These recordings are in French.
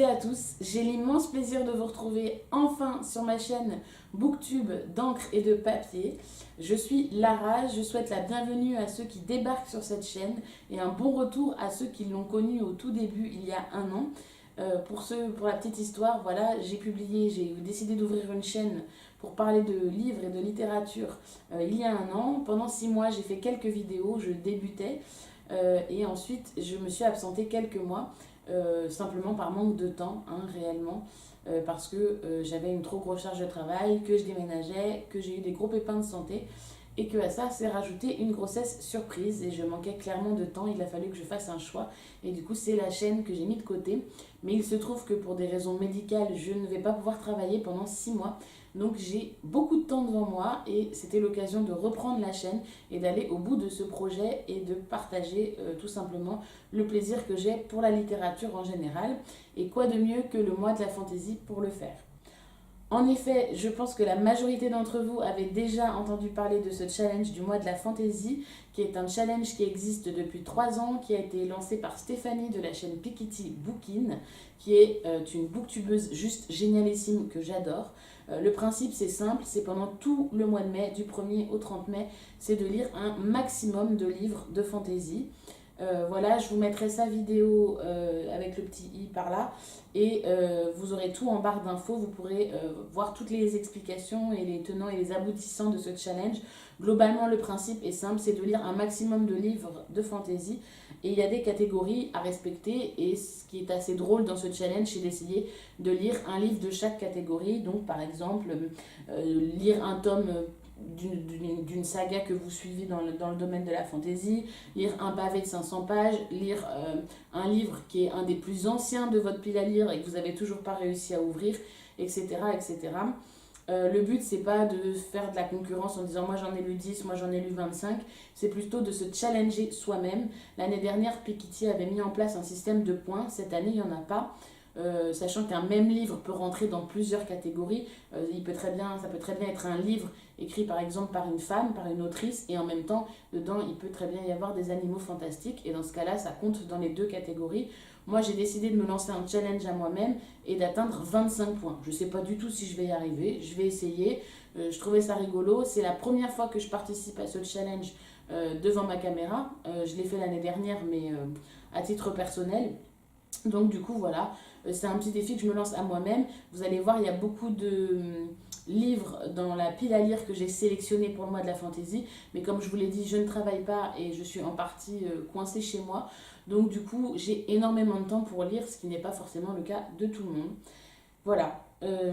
et à tous, j'ai l'immense plaisir de vous retrouver enfin sur ma chaîne Booktube d'encre et de papier. Je suis Lara, je souhaite la bienvenue à ceux qui débarquent sur cette chaîne et un bon retour à ceux qui l'ont connue au tout début il y a un an. Pour la petite histoire, voilà, j'ai décidé d'ouvrir une chaîne pour parler de livres et de littérature il y a un an. Pendant 6 mois, j'ai fait quelques vidéos, je débutais et ensuite je me suis absentée quelques mois. Simplement par manque de temps, hein, réellement, parce que j'avais une trop grosse charge de travail, que je déménageais, que j'ai eu des gros pépins de santé, et que à ça s'est rajouté une grossesse surprise, et je manquais clairement de temps, il a fallu que je fasse un choix, et du coup c'est la chaîne que j'ai mis de côté, mais il se trouve que pour des raisons médicales, je ne vais pas pouvoir travailler pendant 6 mois, donc j'ai beaucoup de temps devant moi, et c'était l'occasion de reprendre la chaîne, et d'aller au bout de ce projet, et de partager tout simplement le plaisir que j'ai pour la littérature en général, et quoi de mieux que le mois de la fantaisie pour le faire. En effet, je pense que la majorité d'entre vous avez déjà entendu parler de ce challenge du mois de la fantaisie, qui est un challenge qui existe depuis 3 ans, qui a été lancé par Stéphanie de la chaîne Piketty Bookin, qui est une booktubeuse juste génialissime que j'adore. Le principe c'est simple, c'est pendant tout le mois de mai, du 1er au 30 mai, c'est de lire un maximum de livres de fantaisie. Voilà, je vous mettrai sa vidéo avec le petit i par là et vous aurez tout en barre d'infos, vous pourrez voir toutes les explications et les tenants et les aboutissants de ce challenge. Globalement, le principe est simple, c'est de lire un maximum de livres de fantasy et il y a des catégories à respecter et ce qui est assez drôle dans ce challenge, c'est d'essayer de lire un livre de chaque catégorie. Donc par exemple, lire un tome d'une saga que vous suivez dans le domaine de la fantaisie, lire un pavé de 500 pages, lire un livre qui est un des plus anciens de votre pile à lire et que vous n'avez toujours pas réussi à ouvrir, etc. etc. Le but, c'est pas de faire de la concurrence en disant moi j'en ai lu 10, moi j'en ai lu 25, c'est plutôt de se challenger soi-même. L'année dernière, Piketty avait mis en place un système de points, cette année il n'y en a pas. Sachant qu'un même livre peut rentrer dans plusieurs catégories, ça peut très bien être un livre écrit par exemple par une femme, par une autrice, et en même temps, dedans, il peut très bien y avoir des animaux fantastiques, et dans ce cas-là, ça compte dans les deux catégories. Moi, j'ai décidé de me lancer un challenge à moi-même et d'atteindre 25 points. Je ne sais pas du tout si je vais y arriver, je vais essayer. Je trouvais ça rigolo, c'est la première fois que je participe à ce challenge devant ma caméra. Je l'ai fait l'année dernière, mais à titre personnel. Donc du coup voilà, c'est un petit défi que je me lance à moi-même. Vous allez voir, il y a beaucoup de livres dans la pile à lire que j'ai sélectionné pour le mois de la fantaisie. Mais comme je vous l'ai dit, je ne travaille pas et je suis en partie coincée chez moi. Donc du coup, j'ai énormément de temps pour lire, ce qui n'est pas forcément le cas de tout le monde. Voilà,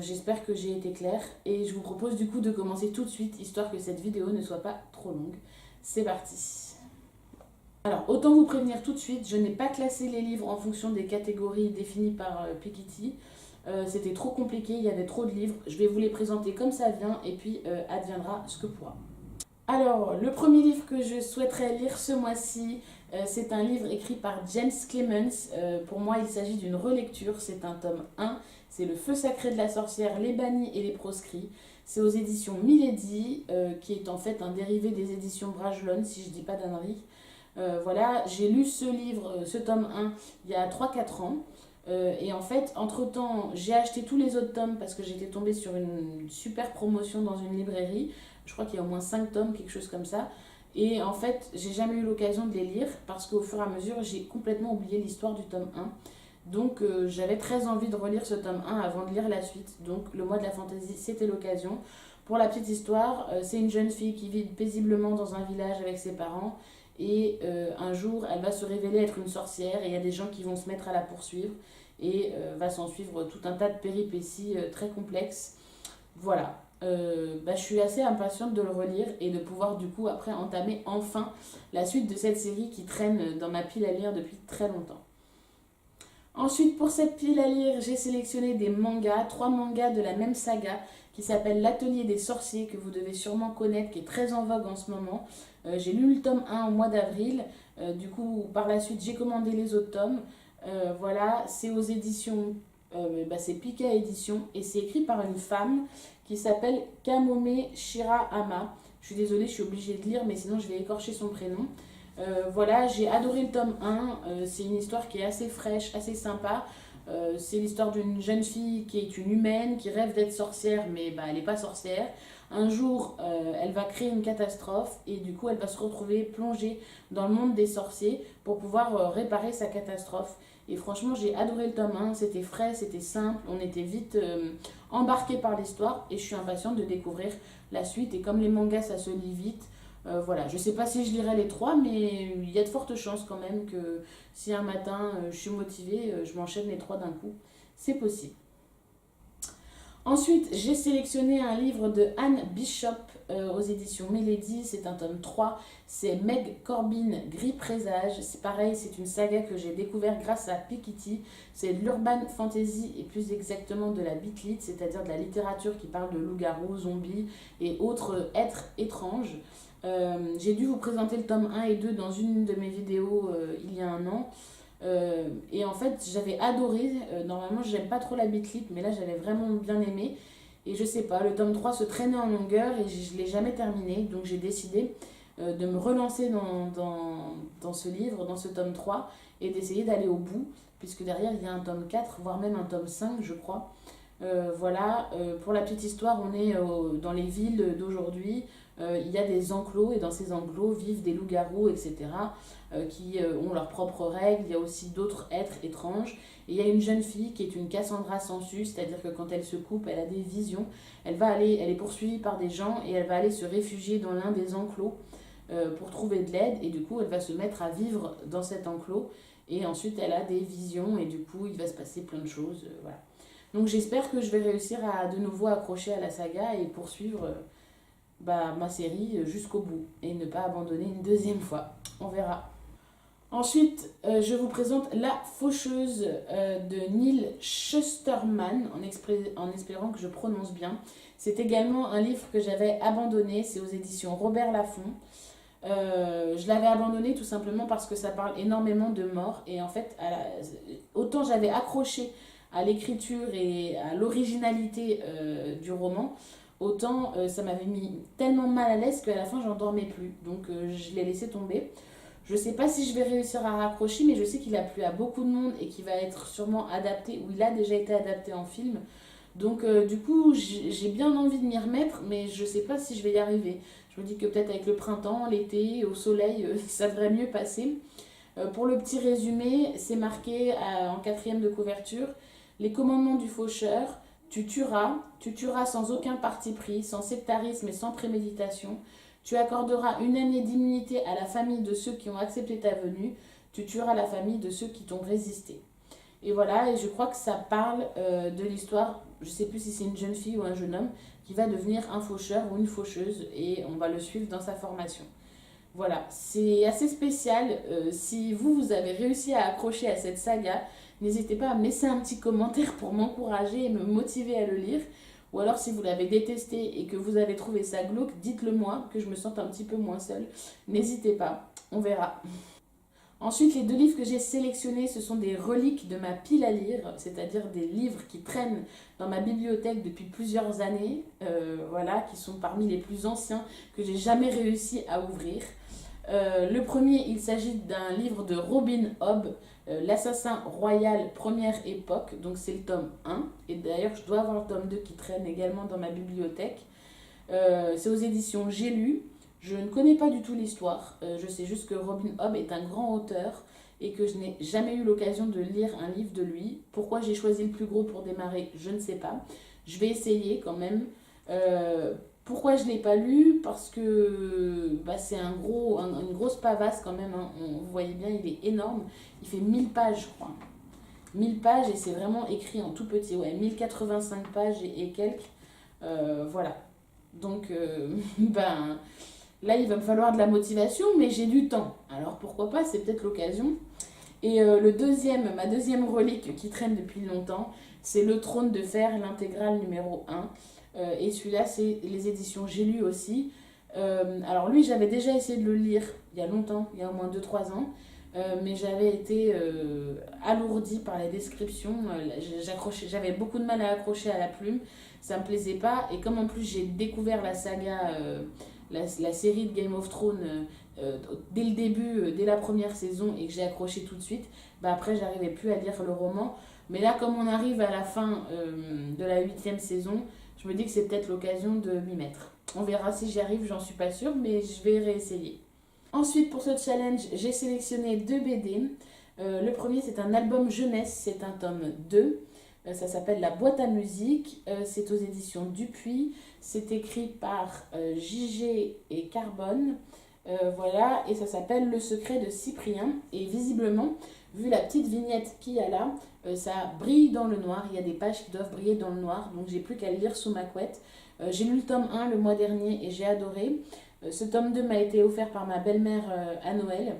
j'espère que j'ai été claire. Et je vous propose du coup de commencer tout de suite, histoire que cette vidéo ne soit pas trop longue. C'est parti. Alors, autant vous prévenir tout de suite, je n'ai pas classé les livres en fonction des catégories définies par Piketty. C'était trop compliqué, il y avait trop de livres. Je vais vous les présenter comme ça vient et puis adviendra ce que pourra. Alors, le premier livre que je souhaiterais lire ce mois-ci, c'est un livre écrit par James Clemens. Pour moi, il s'agit d'une relecture, c'est un tome 1. C'est Le Feu sacré de la sorcière, les bannis et les proscrits. C'est aux éditions Milady, qui est en fait un dérivé des éditions Bragelonne, si je dis pas d'ânerie. Voilà, j'ai lu ce livre, ce tome 1, il y a 3-4 ans. Et en fait, entre-temps, j'ai acheté tous les autres tomes parce que j'étais tombée sur une super promotion dans une librairie. Je crois qu'il y a au moins 5 tomes, quelque chose comme ça. Et en fait, j'ai jamais eu l'occasion de les lire parce qu'au fur et à mesure, j'ai complètement oublié l'histoire du tome 1. Donc j'avais très envie de relire ce tome 1 avant de lire la suite. Donc le mois de la fantaisie, c'était l'occasion. Pour la petite histoire, c'est une jeune fille qui vit paisiblement dans un village avec ses parents. Et un jour, elle va se révéler être une sorcière et il y a des gens qui vont se mettre à la poursuivre. Et va s'en suivre tout un tas de péripéties très complexes. Voilà. Je suis assez impatiente de le relire et de pouvoir du coup après entamer enfin la suite de cette série qui traîne dans ma pile à lire depuis très longtemps. Ensuite, pour cette pile à lire, j'ai sélectionné des mangas, 3 mangas de la même saga qui s'appelle L'Atelier des sorciers, que vous devez sûrement connaître, qui est très en vogue en ce moment. J'ai lu le tome 1 au mois d'avril, du coup par la suite j'ai commandé les autres tomes. Voilà, c'est aux éditions, c'est Pika Édition et c'est écrit par une femme qui s'appelle Kamome Shirahama. Je suis désolée, je suis obligée de lire, mais sinon je vais écorcher son prénom. Voilà, j'ai adoré le tome 1, c'est une histoire qui est assez fraîche, assez sympa. C'est l'histoire d'une jeune fille qui est une humaine, qui rêve d'être sorcière, mais elle n'est pas sorcière. Un jour, elle va créer une catastrophe et du coup, elle va se retrouver plongée dans le monde des sorciers pour pouvoir réparer sa catastrophe. Et franchement, j'ai adoré le tome 1, c'était frais, c'était simple, on était vite embarqué par l'histoire et je suis impatiente de découvrir la suite. Et comme les mangas, ça se lit vite, voilà, je sais pas si je lirai les trois, mais il y a de fortes chances quand même que si un matin je suis motivée, je m'enchaîne les trois d'un coup. C'est possible. Ensuite, j'ai sélectionné un livre de Anne Bishop aux éditions Mélodie. C'est un tome 3. C'est Meg Corbin, Gris Présage. C'est pareil, c'est une saga que j'ai découvert grâce à Piketty. C'est de l'urban fantasy et plus exactement de la bitlit, c'est-à-dire de la littérature qui parle de loups-garous, zombies et autres êtres étranges. J'ai dû vous présenter le tome 1 et 2 dans une de mes vidéos il y a un an. Et en fait, j'avais adoré. Normalement, j'aime pas trop la bitlit, mais là, j'avais vraiment bien aimé. Et je sais pas, le tome 3 se traînait en longueur et je l'ai jamais terminé. Donc, j'ai décidé de me relancer dans ce livre, dans ce tome 3, et d'essayer d'aller au bout, puisque derrière, il y a un tome 4, voire même un tome 5, je crois. Voilà, pour la petite histoire, on est dans les villes d'aujourd'hui. Il y a des enclos et dans ces enclos vivent des loups-garous, etc. Qui ont leurs propres règles. Il y a aussi d'autres êtres étranges. Et il y a une jeune fille qui est une Cassandra Sensu, c'est-à-dire que quand elle se coupe, elle a des visions. Elle est poursuivie par des gens et elle va aller se réfugier dans l'un des enclos pour trouver de l'aide. Et du coup, elle va se mettre à vivre dans cet enclos. Et ensuite, elle a des visions et du coup, il va se passer plein de choses. Voilà. Donc j'espère que je vais réussir à de nouveau accrocher à la saga et poursuivre ma série jusqu'au bout et ne pas abandonner une deuxième fois. On verra. Ensuite, je vous présente La Faucheuse de Neil Shusterman, en espérant que je prononce bien. C'est également un livre que j'avais abandonné, c'est aux éditions Robert Laffont. Je l'avais abandonné tout simplement parce que ça parle énormément de mort et en fait, autant j'avais accroché à l'écriture et à l'originalité du roman, autant ça m'avait mis tellement mal à l'aise qu'à la fin j'en dormais plus. Donc je l'ai laissé tomber. Je sais pas si je vais réussir à raccrocher, mais je sais qu'il a plu à beaucoup de monde et qu'il va être sûrement adapté, ou il a déjà été adapté en film. Donc du coup j'ai bien envie de m'y remettre, mais je sais pas si je vais y arriver. Je me dis que peut-être avec le printemps, l'été, au soleil, ça devrait mieux passer. Pour le petit résumé, c'est marqué en quatrième de couverture. Les commandements du faucheur, tu tueras sans aucun parti pris, sans sectarisme et sans préméditation. Tu accorderas une année d'immunité à la famille de ceux qui ont accepté ta venue. Tu tueras la famille de ceux qui t'ont résisté. Et voilà, et je crois que ça parle de l'histoire, je ne sais plus si c'est une jeune fille ou un jeune homme, qui va devenir un faucheur ou une faucheuse, et on va le suivre dans sa formation. Voilà, c'est assez spécial. Si vous avez réussi à accrocher à cette saga, n'hésitez pas à me laisser un petit commentaire pour m'encourager et me motiver à le lire. Ou alors si vous l'avez détesté et que vous avez trouvé ça glauque, dites-le moi, que je me sente un petit peu moins seule. N'hésitez pas, on verra. Ensuite, les deux livres que j'ai sélectionnés, ce sont des reliques de ma pile à lire, c'est-à-dire des livres qui traînent dans ma bibliothèque depuis plusieurs années, voilà, qui sont parmi les plus anciens que j'ai jamais réussi à ouvrir. Le premier, il s'agit d'un livre de Robin Hobb, L'assassin royal première époque, donc c'est le tome 1, et d'ailleurs je dois avoir le tome 2 qui traîne également dans ma bibliothèque. C'est aux éditions J'ai lu. Je ne connais pas du tout l'histoire, je sais juste que Robin Hobb est un grand auteur et que je n'ai jamais eu l'occasion de lire un livre de lui. Pourquoi j'ai choisi le plus gros pour démarrer, je ne sais pas. Je vais essayer quand même. Pourquoi je ne l'ai pas lu? Parce que c'est une grosse pavasse quand même, hein. Vous voyez bien, il est énorme. Il fait 1000 pages, je crois. 1000 pages et c'est vraiment écrit en tout petit. Ouais, 1085 pages et quelques. Voilà. Donc, là, il va me falloir de la motivation, mais j'ai du temps. Alors pourquoi pas, c'est peut-être l'occasion. Et ma deuxième relique qui traîne depuis longtemps, c'est Le Trône de Fer, l'intégrale numéro 1. Et celui-là, c'est les éditions J'ai lu aussi. Alors lui, j'avais déjà essayé de le lire il y a longtemps, il y a au moins 2-3 ans. Mais j'avais été alourdie par les descriptions. J'avais beaucoup de mal à accrocher à la plume. Ça me plaisait pas. Et comme en plus j'ai découvert la saga, la série de Game of Thrones dès le début, dès la première saison, et que j'ai accroché tout de suite, après j'arrivais plus à lire le roman. Mais là, comme on arrive à la fin de la 8e saison, je me dis que c'est peut-être l'occasion de m'y mettre. On verra si j'y arrive, j'en suis pas sûre, mais je vais réessayer. Ensuite, pour ce challenge, j'ai sélectionné 2 BD. Le premier, c'est un album jeunesse, c'est un tome 2. Ça s'appelle La boîte à musique. C'est aux éditions Dupuis. C'est écrit par JG et Carbone. Voilà, et ça s'appelle Le secret de Cyprien. Et visiblement, vu la petite vignette qu'il y a là, ça brille dans le noir. Il y a des pages qui doivent briller dans le noir, donc j'ai plus qu'à le lire sous ma couette. J'ai lu le tome 1 le mois dernier et j'ai adoré. Ce tome 2 m'a été offert par ma belle-mère à Noël.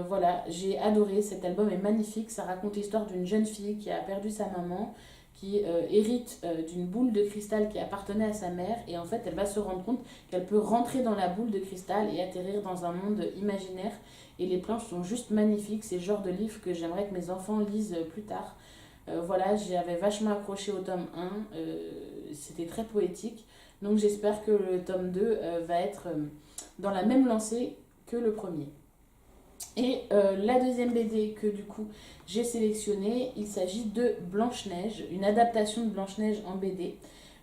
Voilà, j'ai adoré, cet album est magnifique. Ça raconte l'histoire d'une jeune fille qui a perdu sa maman, qui hérite d'une boule de cristal qui appartenait à sa mère, et en fait elle va se rendre compte qu'elle peut rentrer dans la boule de cristal et atterrir dans un monde imaginaire, et les planches sont juste magnifiques. C'est le genre de livre que j'aimerais que mes enfants lisent plus tard. Voilà, j'avais vachement accroché au tome 1, c'était très poétique, donc j'espère que le tome 2 va être dans la même lancée que le premier. Et la deuxième BD que du coup j'ai sélectionnée, il s'agit de Blanche-Neige, une adaptation de Blanche-Neige en BD.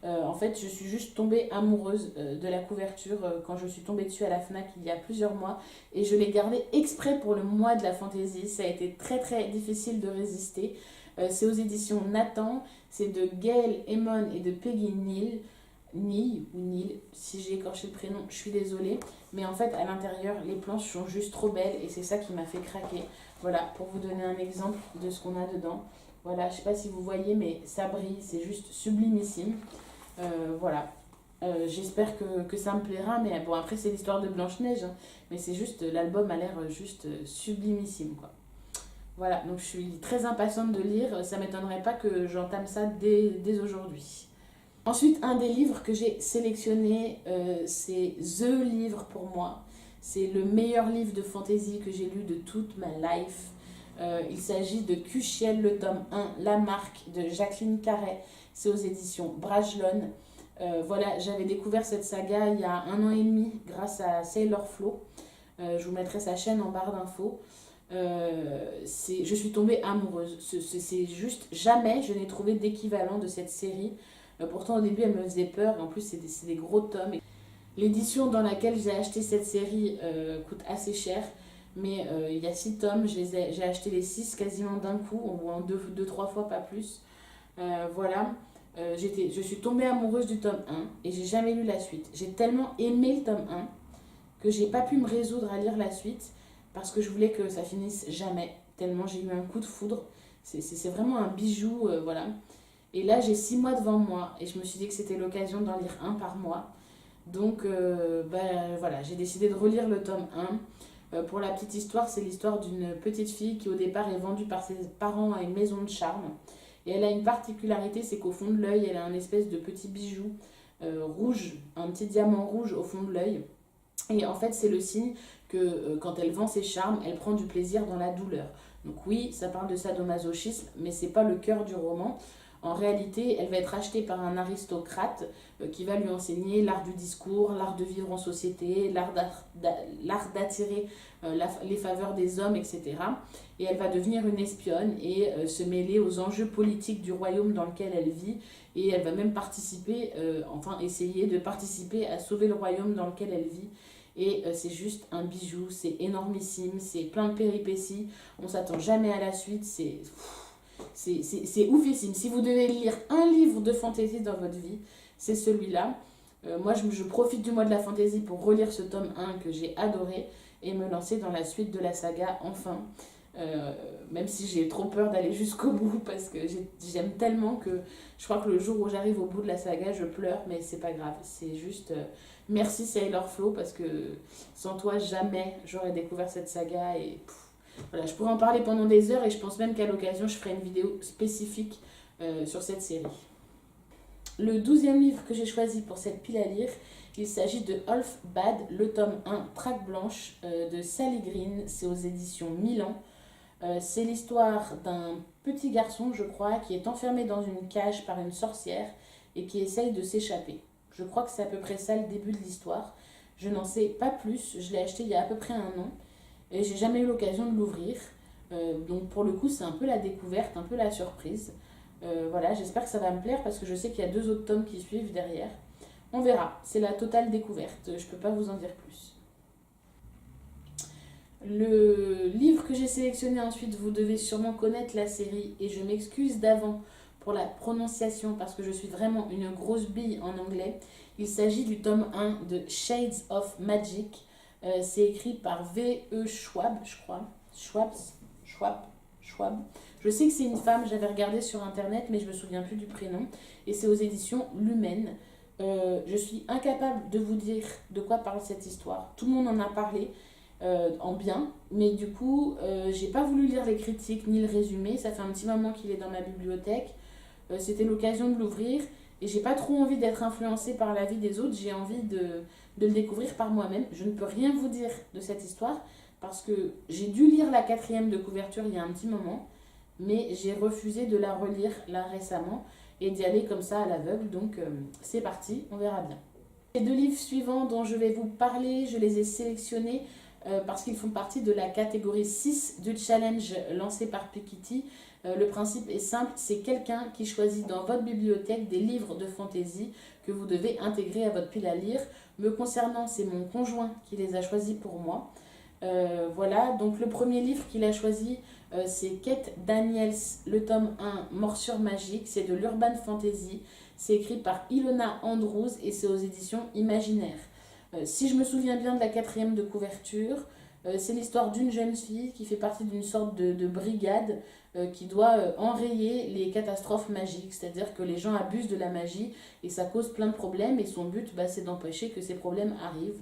En fait, je suis juste tombée amoureuse de la couverture quand je suis tombée dessus à la FNAC il y a plusieurs mois, et je l'ai gardée exprès pour le mois de la fantaisie. Ça a été très très difficile de résister. C'est aux éditions Nathan, c'est de Gail Emon et de Peggy Neal. Neil, si j'ai écorché le prénom, je suis désolée. Mais en fait, à l'intérieur, les planches sont juste trop belles et c'est ça qui m'a fait craquer. Voilà, pour vous donner un exemple de ce qu'on a dedans. Voilà, je sais pas si vous voyez, mais ça brille, c'est juste sublimissime. Voilà. J'espère que ça me plaira, mais bon, après, c'est l'histoire de Blanche-Neige, hein, mais c'est juste, l'album a l'air juste sublimissime, quoi. Voilà, donc je suis très impatiente de lire. Ça m'étonnerait pas que j'entame ça dès aujourd'hui. Ensuite, un des livres que j'ai sélectionné, c'est The Livre pour moi. C'est le meilleur livre de fantasy que j'ai lu de toute ma life. Il s'agit de Cuchiel, le tome 1, La Marque de Jacqueline Carret. C'est aux éditions Brajlon. Voilà, j'avais découvert cette saga il y a 1 an et demi grâce à Sailor Flo. Je vous mettrai sa chaîne en barre d'infos. Je suis tombée amoureuse. C'est juste, jamais je n'ai trouvé d'équivalent de cette série. Pourtant, au début, elle me faisait peur. En plus, c'est des gros tomes. L'édition dans laquelle j'ai acheté cette série coûte assez cher. Mais il y a 6 tomes. J'ai acheté les 6 quasiment d'un coup, ou en 2-3 fois, pas plus. Voilà. Je suis tombée amoureuse du tome 1 et j'ai jamais lu la suite. J'ai tellement aimé le tome 1 que j'ai pas pu me résoudre à lire la suite parce que je voulais que ça finisse jamais. Tellement j'ai eu un coup de foudre. C'est vraiment un bijou. Voilà. Et là, j'ai 6 mois devant moi et je me suis dit que c'était l'occasion d'en lire un par mois. Donc, voilà, j'ai décidé de relire le tome 1. Pour la petite histoire, c'est l'histoire d'une petite fille qui au départ est vendue par ses parents à une maison de charme. Et elle a une particularité, c'est qu'au fond de l'œil, elle a un espèce de petit bijou rouge, un petit diamant rouge au fond de l'œil. Et en fait, c'est le signe que quand elle vend ses charmes, elle prend du plaisir dans la douleur. Donc oui, ça parle de sadomasochisme, mais c'est pas le cœur du roman. En réalité, elle va être achetée par un aristocrate qui va lui enseigner l'art du discours, l'art de vivre en société, l'art d'attirer les faveurs des hommes, etc. Et elle va devenir une espionne et se mêler aux enjeux politiques du royaume dans lequel elle vit. Et elle va même participer, enfin essayer de participer à sauver le royaume dans lequel elle vit. Et c'est juste un bijou, c'est énormissime, c'est plein de péripéties, on s'attend jamais à la suite, c'est oufissime. Si vous devez lire un livre de fantasy dans votre vie, c'est celui-là. Moi, je profite du mois de la fantasy pour relire ce tome 1 que j'ai adoré et me lancer dans la suite de la saga enfin. Même si j'ai trop peur d'aller jusqu'au bout parce que j'aime tellement que je crois que le jour où j'arrive au bout de la saga, je pleure, mais c'est pas grave. C'est juste merci Sailor Flo parce que sans toi, jamais j'aurais découvert cette saga et voilà, je pourrais en parler pendant des heures et je pense même qu'à l'occasion, je ferai une vidéo spécifique sur cette série. Le 12e livre que j'ai choisi pour cette pile à lire, il s'agit de Olf Bad, le tome 1, Traque blanche, de Sally Green. C'est aux éditions Milan. C'est l'histoire d'un petit garçon, je crois, qui est enfermé dans une cage par une sorcière et qui essaye de s'échapper. Je crois que c'est à peu près ça le début de l'histoire. Je n'en sais pas plus. Je l'ai acheté il y a à peu près 1 an. Et j'ai jamais eu l'occasion de l'ouvrir. Donc pour le coup, c'est un peu la découverte, un peu la surprise. Voilà, j'espère que ça va me plaire parce que je sais qu'il y a 2 autres tomes qui suivent derrière. On verra, c'est la totale découverte, je peux pas vous en dire plus. Le livre que j'ai sélectionné ensuite, vous devez sûrement connaître la série et je m'excuse d'avant pour la prononciation parce que je suis vraiment une grosse bille en anglais. Il s'agit du tome 1 de Shades of Magic. C'est écrit par V.E. Schwab, je crois. Schwab. Je sais que c'est une femme, j'avais regardé sur internet mais je me souviens plus du prénom. Et c'est aux éditions Lumen. Je suis incapable de vous dire de quoi parle cette histoire. Tout le monde en a parlé en bien, mais du coup, j'ai pas voulu lire les critiques ni le résumé. Ça fait un petit moment qu'il est dans ma bibliothèque. C'était l'occasion de l'ouvrir et j'ai pas trop envie d'être influencée par l'avis des autres. J'ai envie de le découvrir par moi-même. Je ne peux rien vous dire de cette histoire parce que j'ai dû lire la 4e de couverture il y a un petit moment, mais j'ai refusé de la relire là récemment et d'y aller comme ça à l'aveugle. Donc c'est parti, on verra bien. Les 2 livres suivants dont je vais vous parler, je les ai sélectionnés parce qu'ils font partie de la catégorie 6 du challenge lancé par Piketty. Le principe est simple, c'est quelqu'un qui choisit dans votre bibliothèque des livres de fantasy que vous devez intégrer à votre pile à lire. Me concernant, c'est mon conjoint qui les a choisis pour moi. Voilà, donc le premier livre qu'il a choisi, c'est Kate Daniels, le tome 1, Morsure magique, c'est de l'urban fantasy. C'est écrit par Ilona Andrews et c'est aux éditions Imaginaire. Si je me souviens bien de la 4e de couverture, c'est l'histoire d'une jeune fille qui fait partie d'une sorte de brigade qui doit enrayer les catastrophes magiques. C'est-à-dire que les gens abusent de la magie et ça cause plein de problèmes et son but, c'est d'empêcher que ces problèmes arrivent.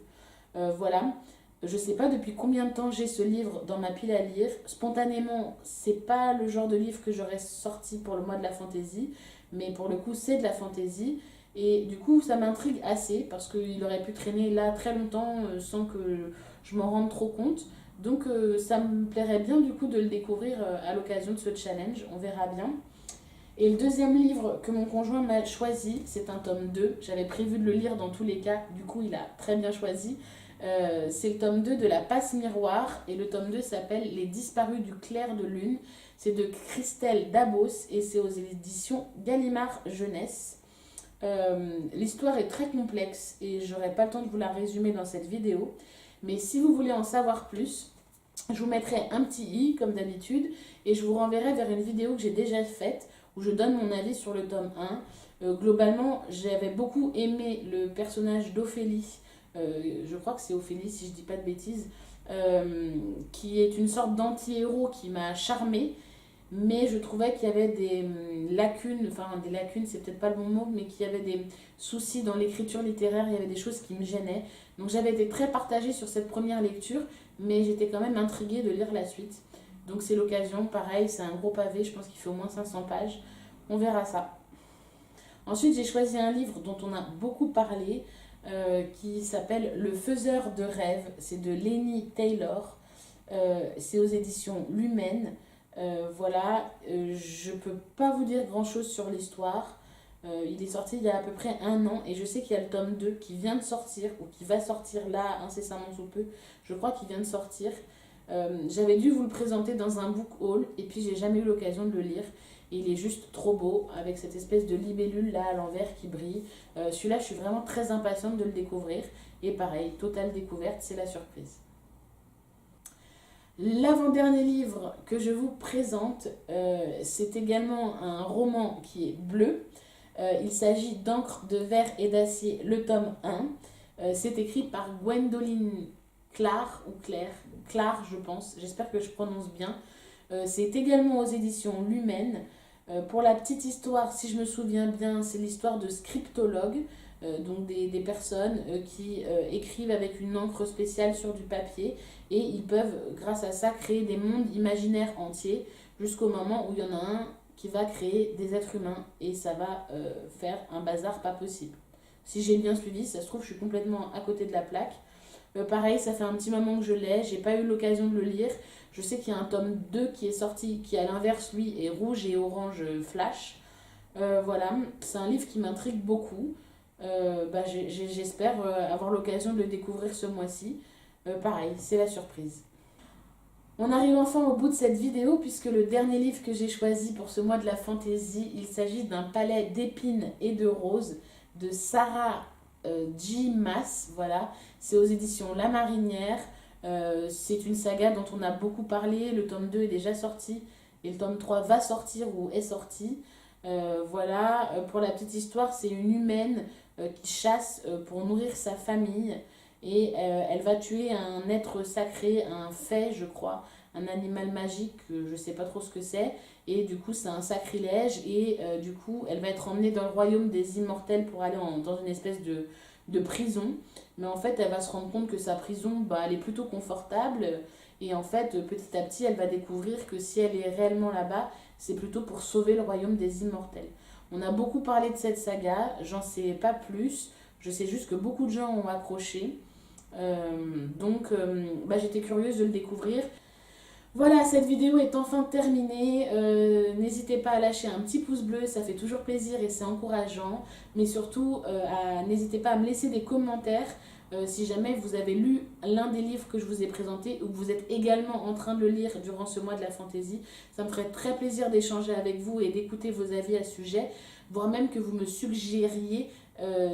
Voilà. Je sais pas depuis combien de temps j'ai ce livre dans ma pile à lire. Spontanément, c'est pas le genre de livre que j'aurais sorti pour le mois de la fantaisie, mais pour le coup, c'est de la fantaisie. Et du coup, ça m'intrigue assez parce qu'il aurait pu traîner là très longtemps sans que je m'en rende trop compte. Donc, ça me plairait bien du coup de le découvrir à l'occasion de ce challenge. On verra bien. Et le deuxième livre que mon conjoint m'a choisi, c'est un tome 2. J'avais prévu de le lire dans tous les cas, du coup, il a très bien choisi. C'est le tome 2 de La Passe Miroir et le tome 2 s'appelle Les Disparus du Clair de Lune. C'est de Christelle Dabos et c'est aux éditions Gallimard Jeunesse. L'histoire est très complexe et j'aurai pas le temps de vous la résumer dans cette vidéo. Mais si vous voulez en savoir plus, je vous mettrai un petit i comme d'habitude et je vous renverrai vers une vidéo que j'ai déjà faite où je donne mon avis sur le tome 1. Globalement, j'avais beaucoup aimé le personnage d'Ophélie. Je crois que c'est Ophélie si je dis pas de bêtises, qui est une sorte d'anti-héros qui m'a charmée, mais je trouvais qu'il y avait des lacunes, enfin des lacunes c'est peut-être pas le bon mot, mais qu'il y avait des soucis dans l'écriture littéraire, il y avait des choses qui me gênaient. Donc j'avais été très partagée sur cette première lecture, mais j'étais quand même intriguée de lire la suite. Donc c'est l'occasion, pareil, c'est un gros pavé, je pense qu'il fait au moins 500 pages, on verra ça. Ensuite j'ai choisi un livre dont on a beaucoup parlé, qui s'appelle Le Faiseur de rêves, c'est de Laini Taylor, c'est aux éditions Lumen. Voilà, je peux pas vous dire grand chose sur l'histoire. Il est sorti il y a à peu près 1 an et je sais qu'il y a le tome 2 qui vient de sortir ou qui va sortir là incessamment sous peu. Je crois qu'il vient de sortir. J'avais dû vous le présenter dans un book haul et puis j'ai jamais eu l'occasion de le lire. Et il est juste trop beau avec cette espèce de libellule là à l'envers qui brille. Celui-là, je suis vraiment très impatiente de le découvrir. Et pareil, totale découverte, c'est la surprise. L'avant-dernier livre que je vous présente, c'est également un roman qui est bleu. Il s'agit d'Encre de verre et d'acier, le tome 1. C'est écrit par Gwendoline Clare, ou Claire, Clare je pense, j'espère que je prononce bien. C'est également aux éditions Lumen. Pour la petite histoire, si je me souviens bien, c'est l'histoire de scriptologues, donc des personnes qui écrivent avec une encre spéciale sur du papier et ils peuvent, grâce à ça, créer des mondes imaginaires entiers jusqu'au moment où il y en a un qui va créer des êtres humains et ça va faire un bazar pas possible. Si j'ai bien suivi, ça se trouve, je suis complètement à côté de la plaque. Pareil, ça fait un petit moment que je l'ai, j'ai pas eu l'occasion de le lire. Je sais qu'il y a un tome 2 qui est sorti, qui à l'inverse, lui, est rouge et orange flash. Voilà, c'est un livre qui m'intrigue beaucoup. J'espère avoir l'occasion de le découvrir ce mois-ci. Pareil, c'est la surprise. On arrive enfin au bout de cette vidéo puisque le dernier livre que j'ai choisi pour ce mois de la fantaisie, il s'agit d'un palais d'épines et de roses de Sarah J. Maas. Voilà, c'est aux éditions La Marinière. C'est une saga dont on a beaucoup parlé. Le tome 2 est déjà sorti et le tome 3 va sortir ou est sorti. Voilà, pour la petite histoire, c'est une humaine qui chasse pour nourrir sa famille et elle va tuer un être sacré, un faix, je crois, un animal magique, je sais pas trop ce que c'est, et du coup c'est un sacrilège, et du coup elle va être emmenée dans le royaume des immortels pour aller dans une espèce de prison, mais en fait elle va se rendre compte que sa prison, bah, elle est plutôt confortable, et en fait petit à petit elle va découvrir que si elle est réellement là-bas, c'est plutôt pour sauver le royaume des immortels. On a beaucoup parlé de cette saga, j'en sais pas plus, je sais juste que beaucoup de gens ont accroché. Donc j'étais curieuse de le découvrir. Voilà, cette vidéo est enfin terminée. N'hésitez pas à lâcher un petit pouce bleu, ça fait toujours plaisir et c'est encourageant. Mais surtout, n'hésitez pas à me laisser des commentaires si jamais vous avez lu l'un des livres que je vous ai présentés ou que vous êtes également en train de le lire durant ce mois de la fantaisie. Ça me ferait très plaisir d'échanger avec vous et d'écouter vos avis à ce sujet, voire même que vous me suggériez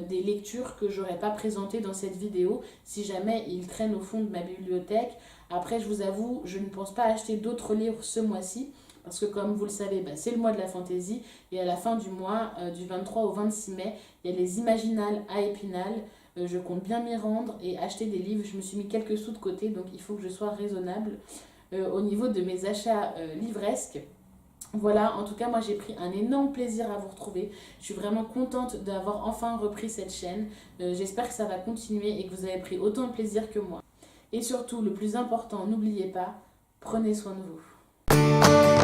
des lectures que j'aurais pas présentées dans cette vidéo si jamais ils traînent au fond de ma bibliothèque. Après, je vous avoue, je ne pense pas acheter d'autres livres ce mois-ci parce que comme vous le savez, c'est le mois de la fantaisie et à la fin du mois, du 23 au 26 mai, il y a les Imaginales à Épinal. Je compte bien m'y rendre et acheter des livres. Je me suis mis quelques sous de côté, donc il faut que je sois raisonnable au niveau de mes achats livresques. Voilà, en tout cas, moi j'ai pris un énorme plaisir à vous retrouver. Je suis vraiment contente d'avoir enfin repris cette chaîne. J'espère que ça va continuer et que vous avez pris autant de plaisir que moi. Et surtout, le plus important, n'oubliez pas, prenez soin de vous.